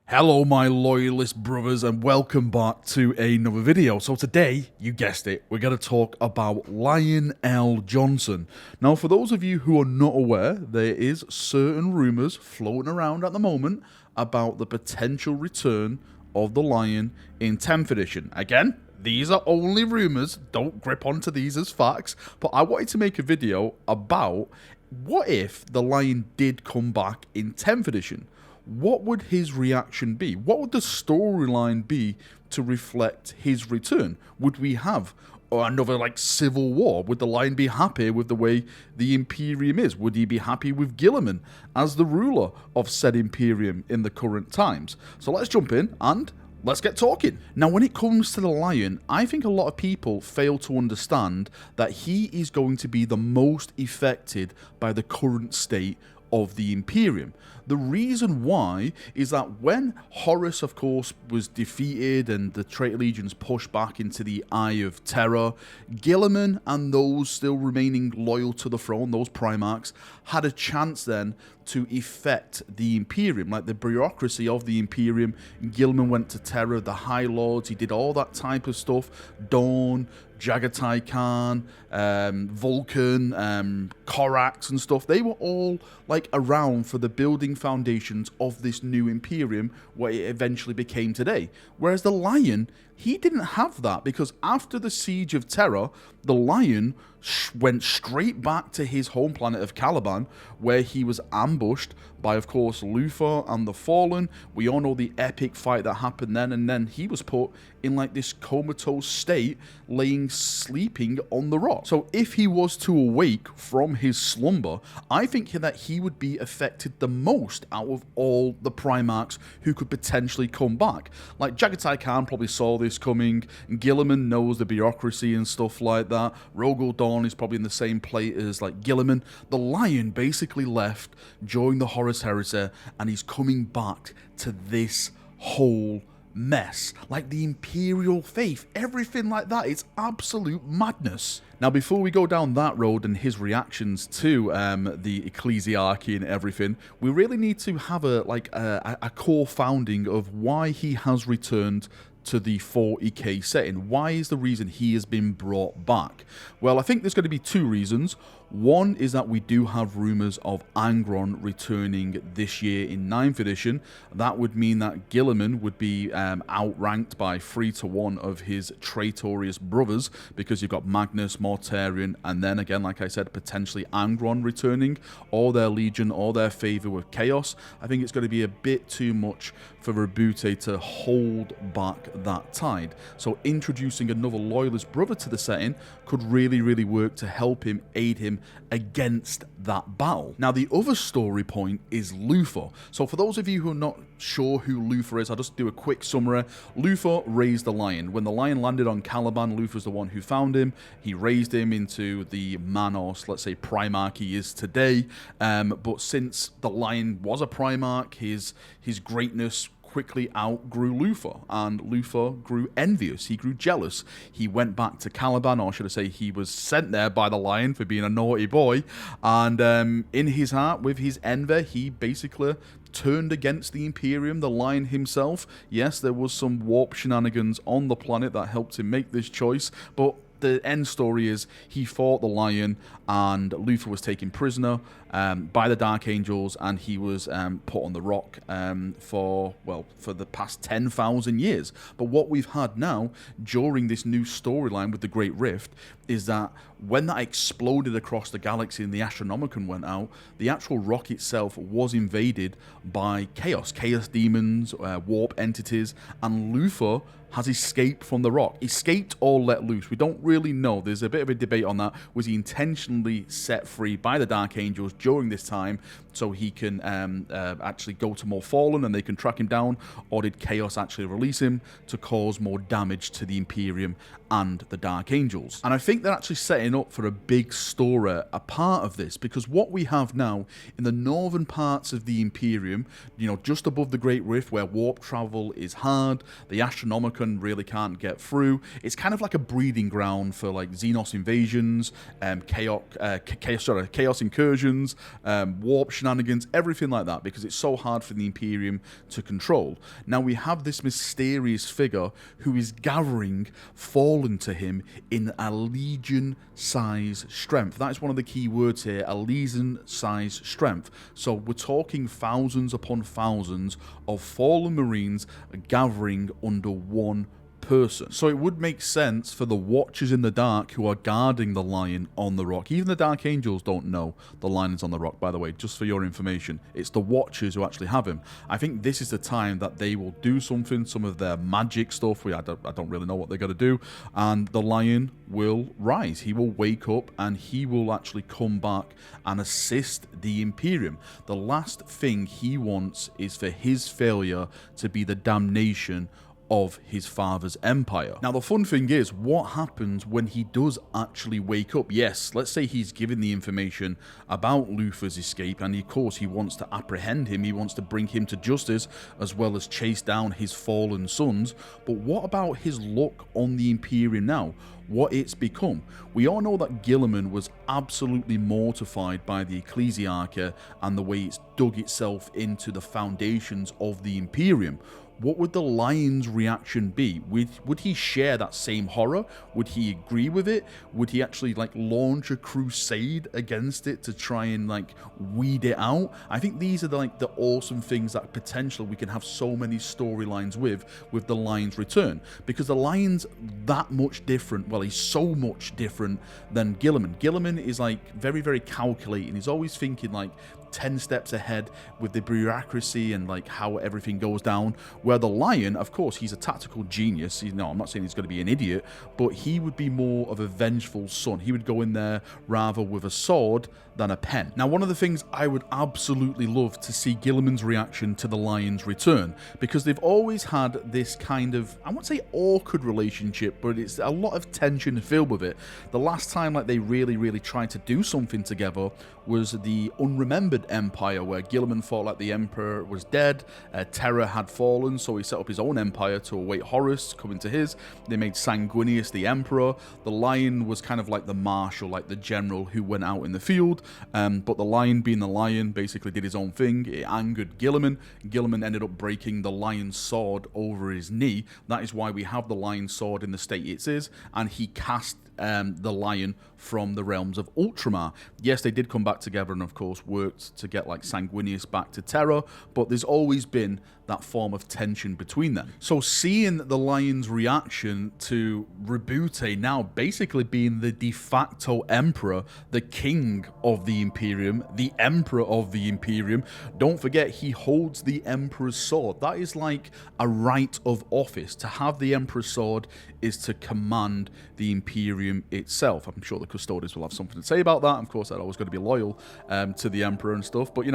Hello my loyalist brothers and welcome back to another video. So today, you guessed it, we're going to talk about Lionel Johnson. Now for those of you who are not aware, there is certain rumours floating around at the moment about the potential return of the Lion in 10th edition. Again, these are only rumours, don't grip onto these as facts, but I wanted to make a video about what if the Lion did come back in 10th edition? What would his reaction be? What would the storyline be to reflect his return? Would we have another civil war? Would the Lion be happy with the way the Imperium is? Would he be happy with Guilliman as the ruler of said Imperium in the current times? So let's jump in and let's get talking. Now, when it comes to the Lion, I think a lot of people fail to understand that he is going to be the most affected by the current state of the Imperium. The reason why is that when Horus, of course, was defeated and the traitor legions pushed back into the Eye of Terror, Guilliman and those still remaining loyal to the throne, those Primarchs, had a chance then to effect the Imperium, like the bureaucracy of the Imperium. Guilliman went to Terror, the High Lords, he did all that type of stuff. Dawn, Jagatai Khan, Vulcan, Korax and stuff, they were all around for the building foundations of this new Imperium, what it eventually became today. Whereas the Lion, he didn't have that, because after the Siege of Terror, the Lion went straight back to his home planet of Caliban, where he was ambushed by, of course, Luthor and the Fallen. We all know the epic fight that happened then, and then he was put in this comatose state, sleeping on the rock. So if he was to awake from his slumber, I think that he would be affected the most out of all the Primarchs who could potentially come back. Jagatai Khan probably saw this coming, Guilliman knows the bureaucracy and stuff like that, Rogel Dawn is probably in the same plate as Guilliman. The Lion basically left during the Horus Heresy, and he's coming back to this whole mess, the Imperial faith, everything like that. It's absolute madness. Now, before we go down that road and his reactions to the ecclesiarchy and everything, we really need to have a core founding of why he has returned to the 40k setting. Why is the reason he has been brought back? Well, I think there's going to be two reasons. One is that we do have rumours of Angron returning this year in 9th edition. That would mean that Guilliman would be outranked by 3-1 of his traitorous brothers, because you've got Magnus, Mortarion, and then again, like I said, potentially Angron returning, or their legion, or their favour with Chaos. I think it's going to be a bit too much for Rabute to hold back that tide. So introducing another loyalist brother to the setting could really, really work to help him, aid him against that battle. Now, the other story point is Luthor. So for those of you who are not sure who Luthor is, I'll just do a quick summary. Luthor raised the Lion. When the Lion landed on Caliban, Luthor's the one who found him. He raised him into the Manos, let's say, Primarch he is today. But since the Lion was a Primarch, his greatness quickly outgrew Luthor, and Luthor grew envious, he grew jealous. He went back to Caliban, or should I say he was sent there by the Lion for being a naughty boy, and in his heart, with his envy, he basically turned against the Imperium, the Lion himself. Yes, there was some warp shenanigans on the planet that helped him make this choice, but the end story is he fought the Lion, and Luthor was taken prisoner by the Dark Angels, and he was put on the rock for the past 10,000 years. But what we've had now during this new storyline with the Great Rift is that when that exploded across the galaxy and the Astronomicon went out, the actual rock itself was invaded by chaos demons, warp entities, and Luthor has escaped from the rock. Escaped or let loose, we don't really know. There's a bit of a debate on that. Was he intentionally set free by the Dark Angels during this time so he can actually go to more Fallen and they can track him down, or did Chaos actually release him to cause more damage to the Imperium and the Dark Angels? And I think they're actually setting up for a big story, a part of this, because what we have now in the northern parts of the Imperium, just above the Great Rift, where warp travel is hard, the Astronomicon really can't get through. It's kind of like a breeding ground for Xenos invasions, chaos incursions, warp shenanigans, shenanigans, everything like that, because it's so hard for the Imperium to control. Now we have this mysterious figure who is gathering fallen to him in a legion-size strength. That is one of the key words here, a legion-size strength. So we're talking thousands upon thousands of fallen Marines gathering under one person. So it would make sense for the Watchers in the Dark who are guarding the Lion on the rock. Even the Dark Angels don't know the Lion is on the rock, by the way, just for your information. It's the Watchers who actually have him. I think this is the time that they will do something, some of their magic stuff. I don't really know what they're going to do. And the Lion will rise. He will wake up and he will actually come back and assist the Imperium. The last thing he wants is for his failure to be the damnation of his father's empire. Now the fun thing is, what happens when he does actually wake up? Yes, let's say he's given the information about Luther's escape, and of course he wants to apprehend him, he wants to bring him to justice, as well as chase down his fallen sons. But what about his luck on the Imperium now? What it's become? We all know that Guilliman was absolutely mortified by the Ecclesiarcha and the way it's dug itself into the foundations of the Imperium. What would the Lion's reaction be? Would he share that same horror? Would he agree with it? Would he actually launch a crusade against it to try and weed it out? I think these are the awesome things that potentially we can have so many storylines with the Lion's return, because the Lion's that much different. Well, he's so much different than Guilliman. Guilliman is very, very calculating. He's always thinking 10 steps ahead with the bureaucracy and how everything goes down, where the Lion, of course, he's a tactical genius. I'm not saying he's going to be an idiot, but he would be more of a vengeful son. He would go in there rather with a sword than a pen. Now, one of the things I would absolutely love to see Guilliman's reaction to the Lion's return, because they've always had this kind of, I won't say awkward relationship, but it's a lot of tension filled with it. The last time they really tried to do something together was the Unremembered Empire, where Guilliman thought the Emperor was dead, Terror had fallen, so he set up his own empire to await Horus coming to his. They made Sanguinius the Emperor. The Lion was kind of the marshal, the general who went out in the field, but the Lion, being the Lion, basically did his own thing. It angered Guilliman. Guilliman ended up breaking the Lion's sword over his knee. That is why we have the Lion's sword in the state it is, and he cast the Lion from the realms of Ultramar. Yes, they did come back together and of course worked to get Sanguinius back to Terra, but there's always been that form of tension between them. So seeing the Lion's reaction to Rebute now basically being the de facto emperor, the king of the Imperium, the emperor of the Imperium, don't forget he holds the Emperor's sword. That is a right of office. To have the Emperor's sword is to command the Imperium itself. I'm sure the Custodians will have something to say about that. Of course, they're always going to be loyal to the Emperor and stuff, but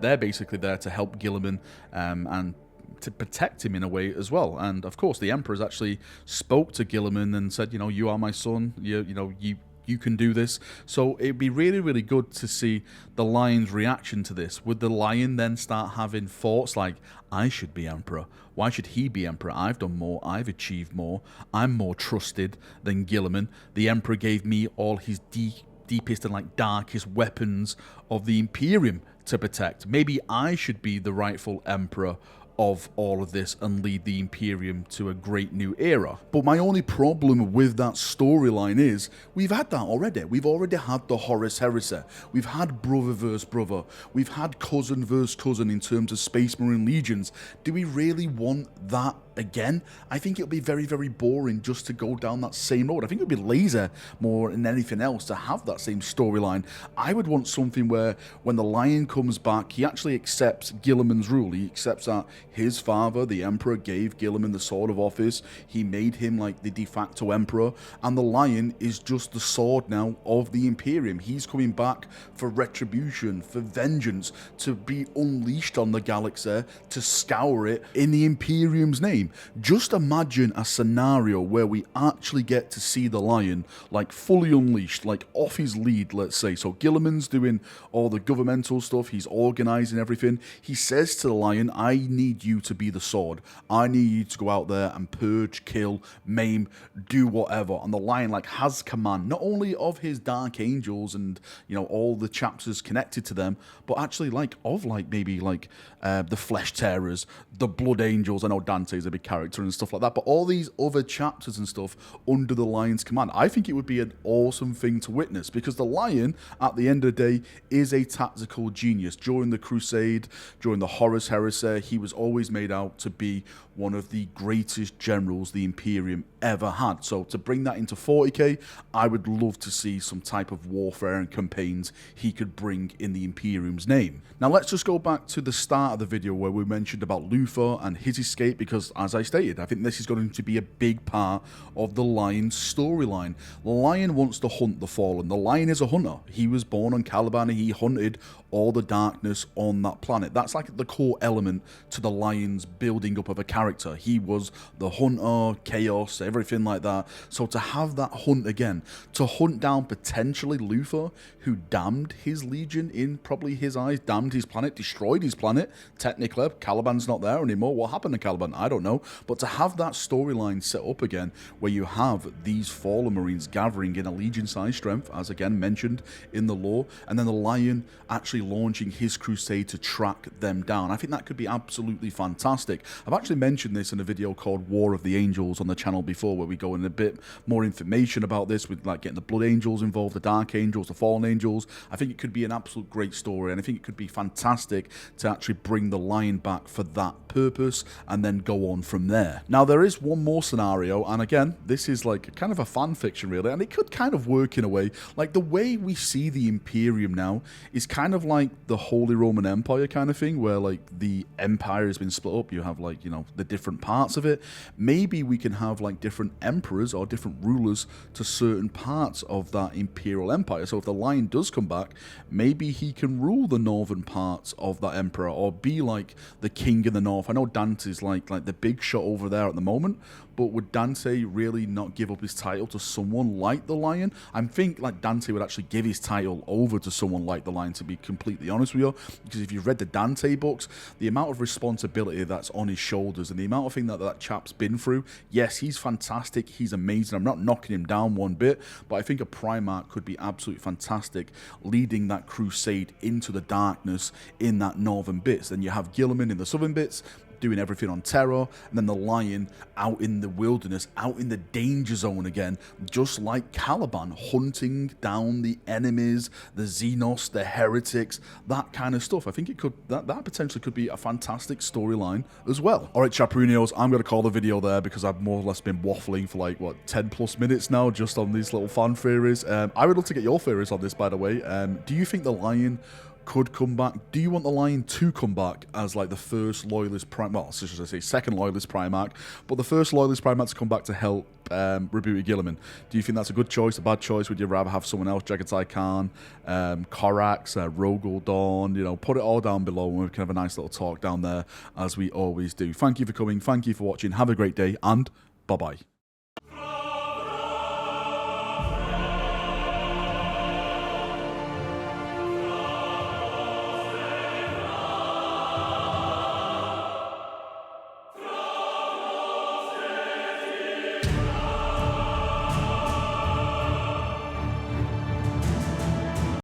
they're basically there to help Guilliman and to protect him in a way as well. And of course, the Emperor's actually spoke to Guilliman and said, you are my son. You can do this. So it'd be really good to see the Lion's reaction to this. Would the Lion then start having thoughts I should be Emperor? Why should he be Emperor? I've done more. I've achieved more. I'm more trusted than Guilliman. The Emperor gave me all his deepest and darkest weapons of the Imperium to protect. Maybe I should be the rightful Emperor of all of this and lead the Imperium to a great new era. But my only problem with that storyline is we've had that already. We've already had the Horus Heresy. We've had brother versus brother. We've had cousin versus cousin in terms of Space Marine legions. Do we really want that again? I think it'll be very boring just to go down that same road. I think it'll be lazy more than anything else to have that same storyline. I would want something where when the Lion comes back, he actually accepts Guilliman's rule. He accepts that his father, the Emperor, gave Guilliman the sword of office. He made him the de facto Emperor, and the Lion is just the sword now of the Imperium. He's coming back for retribution, for vengeance, to be unleashed on the galaxy, to scour it in the Imperium's name. name. Just imagine a scenario where we actually get to see the lion like fully unleashed, like off his lead, let's say. So Gilliman's doing all the governmental stuff, he's organizing everything. He says to the lion, I need you to be the sword. I need you to go out there and purge, kill, maim, do whatever. And the lion like has command not only of his dark angels and, you know, all the chapters connected to them, but actually like of like maybe like the flesh terrors, the blood angels. I know Dante's a big character and stuff like that, but all these other chapters and stuff under the lion's command. I think it would be an awesome thing to witness, because the lion at the end of the day is a tactical genius. During the Crusade, during the Horus Heresy, he was always made out to be one of the greatest generals the Imperium ever had. So to bring that into 40k, I would love to see some type of warfare and campaigns he could bring in the Imperium's name. Now let's just go back to the start of the video where we mentioned about Luthor and his escape, because as I stated, I think this is going to be a big part of the Lion's storyline. The Lion wants to hunt the Fallen. The Lion is a hunter. He was born on Caliban and he hunted all the darkness on that planet. That's like the core element to the Lion's building up of a character. He was the hunter, chaos, everything like that. So to have that hunt again, to hunt down potentially Luthor, who damned his legion in probably his eyes, damned his planet, destroyed his planet. Technically, Caliban's not there anymore. What happened to Caliban? I don't know. But to have that storyline set up again, where you have these fallen Marines gathering in a legion-sized strength, as again mentioned in the lore, and then the Lion actually launching his crusade to track them down. I think that could be absolutely fantastic. I've actually mentioned this in a video called War of the Angels on the channel before, where we go in a bit more information about this, with like getting the Blood Angels involved, the Dark Angels, the Fallen Angels. I think it could be an absolute great story, and I think it could be fantastic to actually bring the Lion back for that purpose and then go on from there. Now there is one more scenario, and again, this is like kind of a fan fiction really, and it could kind of work in a way. Like the way we see the Imperium now is kind of like the Holy Roman Empire kind of thing, where like the empire has been split up. You have like, you know, the different parts of it. Maybe we can have like different emperors or different rulers to certain parts of that imperial empire. So if the Lion does come back, maybe he can rule the northern parts of that emperor, or be like the king in the north. I know Dante's like the big shot over there at the moment, but would Dante really not give up his title to someone like the Lion? I think like Dante would actually give his title over to someone like the Lion, to be completely honest with you, because if you've read the Dante books, the amount of responsibility that's on his shoulders and the amount of thing that chap's been through, yes, he's fantastic, he's amazing, I'm not knocking him down one bit, but I think a Primarch could be absolutely fantastic leading that crusade into the darkness in that northern bits. Then you have Gilliman in the southern bits doing everything on terror, and then the Lion out in the wilderness, out in the danger zone again, just like Caliban, hunting down the enemies, the Xenos, the heretics, that kind of stuff. I think it could, that potentially could be a fantastic storyline as well. All right, Chaprunios, I'm going to call the video there, because I've more or less been waffling for like, what, 10 plus minutes now just on these little fan theories. I would love to get your theories on this, by the way. Do you think the Lion could come back? Do you want the Lion to come back as like the first loyalist Primarch, well, should I say second loyalist Primarch, but the first loyalist Primarch to come back to help Rebuke Gilliman? Do you think that's a good choice, a bad choice? Would you rather have someone else, Jagatai Khan, Korax, Rogel Dawn? You know, put it all down below and we can have a nice little talk down there, as we always do. Thank you for coming, thank you for watching, have a great day, and bye-bye.